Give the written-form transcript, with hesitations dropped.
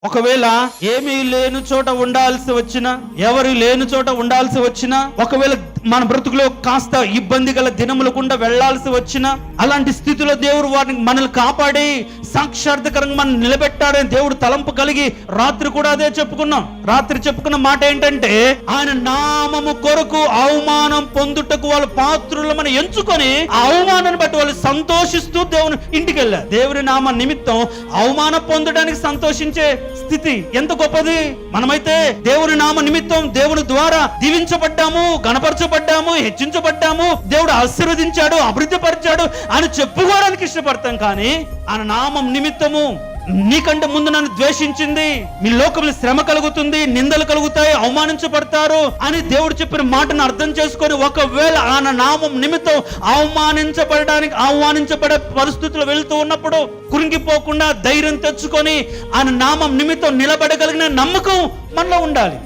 ఒకవేళ ఏమీ లేని చోట ఉండాల్సి వచ్చినా, ఎవరు లేని చోట ఉండాల్సి వచ్చినా, ఒకవేళ మన బ్రతుకులో కాస్త ఇబ్బంది గల దినముల గుండా వెళ్లాల్సి వచ్చినా, అలాంటి స్థితిలో దేవుడు వారిని మనల్ని కాపాడి సాక్షార్థకరంగా మనం నిలబెట్టాడని దేవుడు తలంపు కలిగి రాత్రి కూడా అదే చెప్పుకున్నాం. రాత్రి చెప్పుకున్న మాట ఏంటంటే, ఆయన నామము కొరకు అవమానం పొందుటకు వాళ్ళు పాత్రులమని ఎంచుకొని ఆ అవమానాన్ని బట్టి వాళ్ళు సంతోషిస్తూ దేవుని ఇంటికి వెళ్ళారు. దేవుని నామ నిమిత్తం అవమానం పొందడానికి సంతోషించే స్థితి ఎంత గొప్పది. మనమైతే దేవుని నామ నిమిత్తం దేవుని ద్వారా దీవించబడ్డాము, గణపరచబడ్డాము, హెచ్చించబడ్డాము, దేవుడు ఆశీర్వదించాడు, అభివృద్ధి పరిచాడు అని చెప్పుకోవడానికి ఇష్టపడతాం. కానీ ఆయన నామం నిమిత్తము నీకంటే ముందు నన్ను ద్వేషించింది, మీ లోకంలో శ్రమ కలుగుతుంది, నిందలు కలుగుతాయి, అవమానించబడతారు అని దేవుడు చెప్పిన మాటను అర్థం చేసుకొని ఒకవేళ ఆయన నామం నిమిత్తం అవమానించబడే పరిస్థితులు వెళ్తూ ఉన్నప్పుడు కురింగిపోకుండా ధైర్యం తెచ్చుకొని ఆయన నామం నిమిత్తం నిలబడగలిగిన నమ్మకం మనలో ఉండాలి.